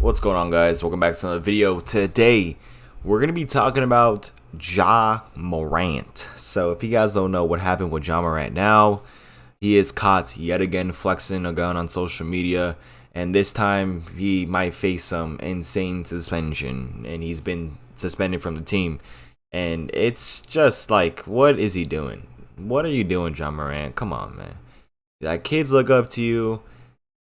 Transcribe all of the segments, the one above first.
What's going on, guys? Welcome back to another video. Today we're going to be talking about Ja Morant. So if you guys don't know what happened with Ja Morant now, he is caught yet again flexing a gun on social media, and this time he might face some insane suspension, and he's been suspended from the team. And it's just like, what is he doing? What are you doing, Ja Morant? Come on, man. Like, kids look up to you,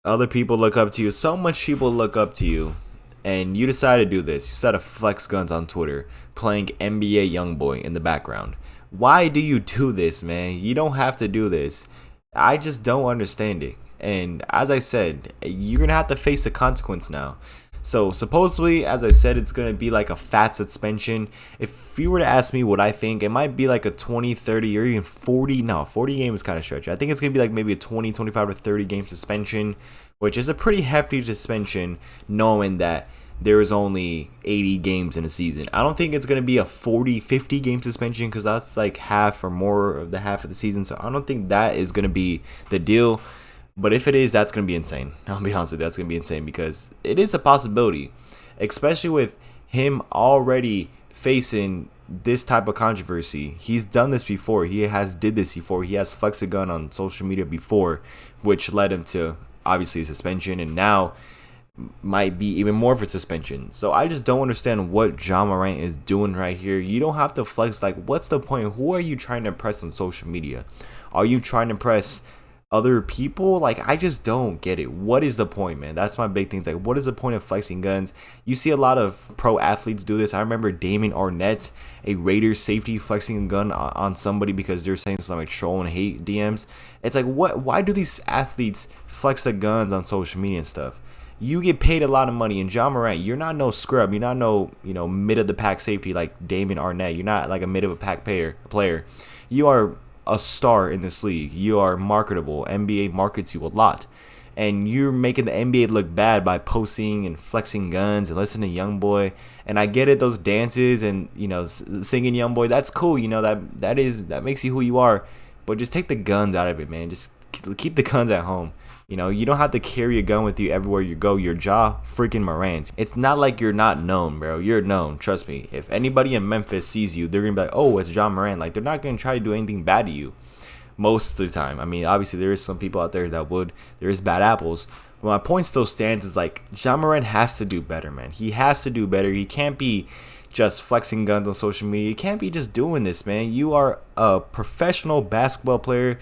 other people look up to you, so much people look up to you, and you decide to do this. You set to flex guns on Twitter, playing NBA Youngboy in the background. Why do you do this, man? You don't have to do this. I just don't understand it. And as I said, you're gonna have to face the consequence now. So supposedly, as I said, it's gonna be like a fat suspension. If you were to ask me what I think, it might be like a 20, 30, or even 40. No, 40 game is kind of stretchy. I think it's gonna be like maybe a 20, 25 to 30 game suspension, which is a pretty hefty suspension, knowing that there is only 80 games in a season. I don't think it's going to be a 40, 50 game suspension, because that's like half or more of the half of the season. So I don't think that is going to be the deal. But if it is, that's going to be insane. I'll be honest with you, that's going to be insane, because it is a possibility, especially with him already facing this type of controversy. He's done this before. He has did this before. He has flexed a gun on social media before, which led him to obviously a suspension, and now might be even more of a suspension. So I just don't understand what Ja Morant is doing right here. You don't have to flex. Like, what's the point? Who are you trying to impress on social media? Are you trying to impress other people? Like, I just don't get it. What is the point, man? That's my big thing. It's like, what is the point of flexing guns? You see a lot of pro athletes do this. I remember Damon Arnett, a Raiders safety, flexing a gun on somebody because they're saying something like troll and hate DMs. It's like, what? Why do these athletes flex the guns on social media and stuff? You get paid a lot of money, and Ja Morant, you're not no scrub. You're not no, mid of the pack safety like Damon Arnett. You're not like a mid of a pack player. You are a star in this league. You are marketable. NBA markets you a lot, and you're making the NBA look bad by posting and flexing guns and listening to Youngboy. And I get it, those dances and singing Youngboy, that's cool. That makes you who you are. But just take the guns out of it, man. Just keep the guns at home. You don't have to carry a gun with you everywhere you go. You're Ja freaking Morant. It's not like you're not known, bro. You're known. Trust me. If anybody in Memphis sees you, they're going to be like, oh, it's Ja Morant. Like, they're not going to try to do anything bad to you most of the time. I mean, obviously, there is some people out there that would. There is bad apples. But my point still stands is, like, Ja Morant has to do better, man. He has to do better. He can't be just flexing guns on social media. You can't be just doing this, man. You are a professional basketball player.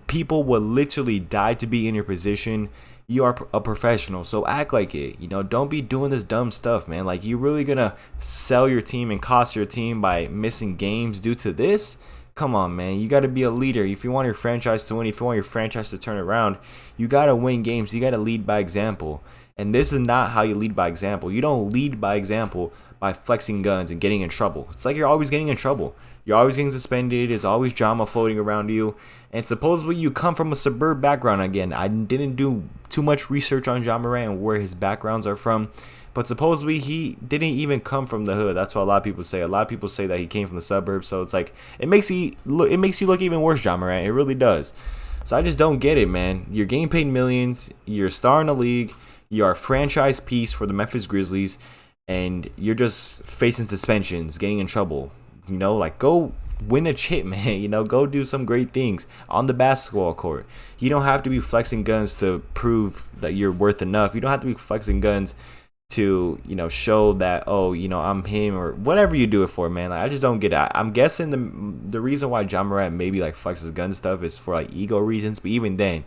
People would literally die to be in your position. You are a professional, so act like it. Don't be doing this dumb stuff, man. Like, you really gonna sell your team and cost your team by missing games due to this? Come on, man. You got to be a leader. If you want your franchise to win, if you want your franchise to turn around, you got to win games. You got to lead by example. And this is not how you lead by example. You don't lead by example by flexing guns and getting in trouble. It's like you're always getting in trouble. You're always getting suspended. There's always drama floating around you. And supposedly you come from a suburb background. Again, I didn't do too much research on Ja Morant and where his backgrounds are from. But supposedly he didn't even come from the hood. That's what a lot of people say. A lot of people say that he came from the suburbs. So it's like, it makes you look even worse, Ja Morant. It really does. So I just don't get it, man. You're getting paid millions. You're a star in the league. You are a franchise piece for the Memphis Grizzlies. And you're just facing suspensions, getting in trouble. Like, go win a chip, man. Go do some great things on the basketball court. You don't have to be flexing guns to prove that you're worth enough. You don't have to be flexing guns to show that, oh, I'm him, or whatever you do it for, man. Like, I just don't get it. I'm guessing the reason why Ja Morant maybe like flexes gun stuff is for like ego reasons. But even then,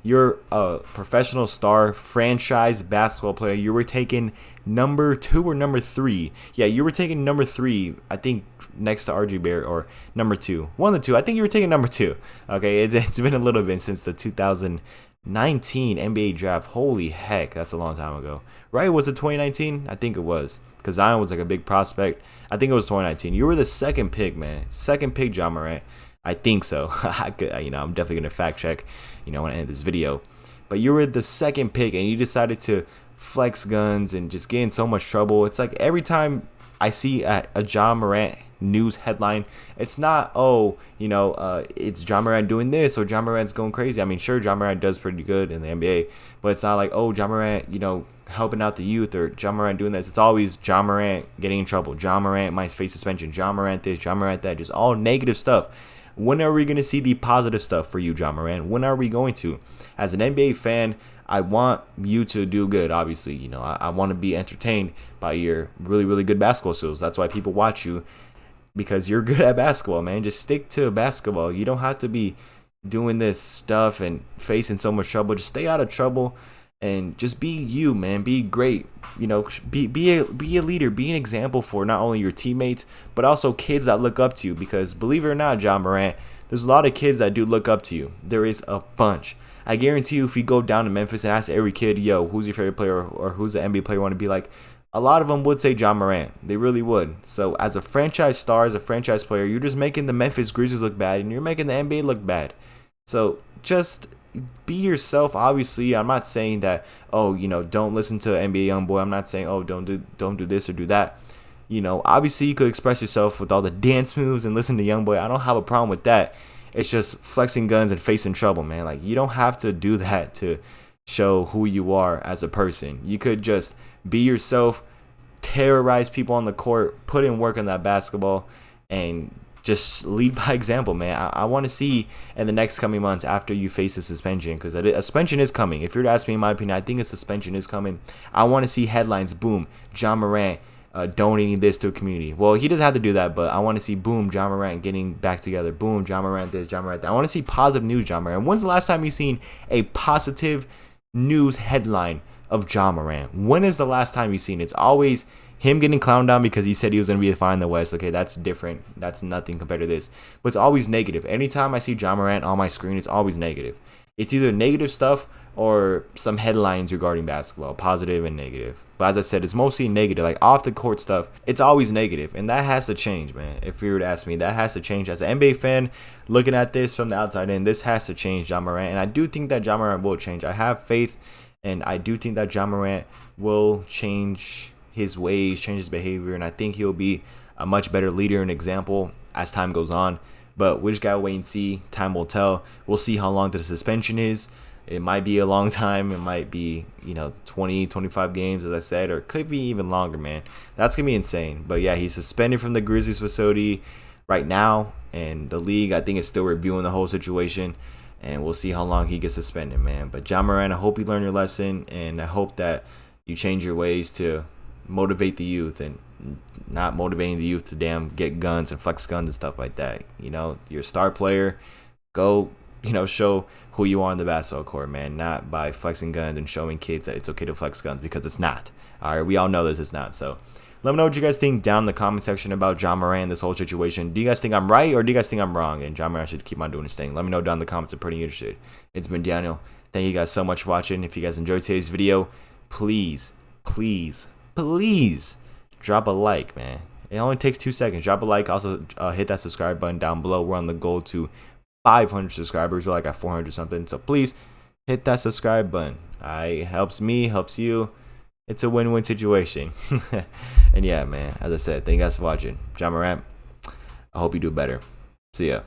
you're a professional star, franchise basketball player. You were taken number 2 or number 3. Yeah, you were taken number 3, I think, next to RJ Barrett, or number 2. One of the two. I think you were taking number 2. Okay, it's been a little bit since the 2019 NBA draft. Holy heck, that's a long time ago. Right? Was it 2019? I think it was, because Zion was like a big prospect. I think it was 2019. You were the second pick, man. Second pick, Ja Morant. I think so. I'm definitely gonna fact check, when I end this video. But you were the second pick, and you decided to flex guns and just get in so much trouble. It's like every time I see a Ja Morant news headline, it's not, it's Ja Morant doing this, or Ja Morant's going crazy. I mean, sure, Ja Morant does pretty good in the NBA, but it's not like, oh, Ja Morant, helping out the youth or Ja Morant doing this, it's always Ja Morant getting in trouble. Ja Morant might face suspension. Ja Morant this, Ja Morant that. Just all negative stuff. When are we going to see the positive stuff for you, Ja Morant? When are we going to? As an NBA fan, I want you to do good, obviously. You know, I want to be entertained by your really, really good basketball skills. That's why people watch you, because you're good at basketball, man. Just stick to basketball. You don't have to be doing this stuff and facing so much trouble. Just stay out of trouble and just be you, man. Be great. You know, be a leader. Be an example for not only your teammates but also kids that look up to you. Because believe it or not, Ja Morant, there's a lot of kids that do look up to you. There is a bunch. I guarantee you, if you go down to Memphis and ask every kid, yo, who's your favorite player or who's the NBA player you want to be like, a lot of them would say Ja Morant. They really would. So as a franchise star, as a franchise player, you're just making the Memphis Grizzlies look bad and you're making the NBA look bad. So just be yourself. Obviously, I'm not saying that, oh, you know, don't listen to NBA YoungBoy. I'm not saying, oh, don't do this or do that. You know, obviously you could express yourself with all the dance moves and listen to YoungBoy. I don't have a problem with that. It's just flexing guns and facing trouble, man. Like, you don't have to do that to show who you are as a person. You could just be yourself, terrorize people on the court, put in work on that basketball, and just lead by example, man. I want to see in the next coming months after you face a suspension, because a suspension is coming. If you're to ask me, in my opinion, I think a suspension is coming. I want to see headlines, boom, Ja Morant donating this to a community. Well, he doesn't have to do that, but I want to see, boom, Ja Morant getting back together. Boom, Ja Morant this, Ja Morant that. I want to see positive news, Ja Morant. When's the last time you've seen a positive news headline of Ja Morant? When is the last time you've seen it? It's always him getting clowned on because he said he was going to be fine in the West. Okay, that's different. That's nothing compared to this. But it's always negative. Anytime I see Ja Morant on my screen, it's always negative. It's either negative stuff or some headlines regarding basketball, positive and negative. But as I said, it's mostly negative. Like off the court stuff, it's always negative. And that has to change, man. If you were to ask me, that has to change. As an NBA fan, looking at this from the outside in, this has to change, Ja Morant. And I do think that Ja Morant will change. I have faith, and I do think that Ja Morant will change his ways, change his behavior, and I think he'll be a much better leader and example as time goes on. But we just gotta wait and see. Time will tell. We'll see how long the suspension is. It might be a long time. It might be, 20, 25 games, as I said, or it could be even longer, man. That's gonna be insane. But yeah, he's suspended from the Grizzlies facility right now, and the league, I think, is still reviewing the whole situation, and we'll see how long he gets suspended, man. But Ja Morant, I hope you learn your lesson, and I hope that you change your ways to motivate the youth and not motivating the youth to get guns and flex guns and stuff like that. You're a star player. Go, show who you are on the basketball court, man. Not by flexing guns and showing kids that it's okay to flex guns, because it's not. All right, we all know this is not. So let me know what you guys think down in the comment section about Ja Morant, this whole situation. Do you guys think I'm right, or do you guys think I'm wrong? And Ja Morant should keep on doing his thing. Let me know down in the comments. I'm pretty interested. It's been Daniel. Thank you guys so much for watching. If you guys enjoyed today's video, please drop a like, man. It only takes 2 seconds. Drop a like. Also hit that subscribe button down below. We're on the goal to 500 subscribers. We're like at 400 something. So please hit that subscribe button. It helps me, helps you. It's a win-win situation. And yeah, man, as I said, thank you guys for watching. Ja Morant, I hope you do better. See ya.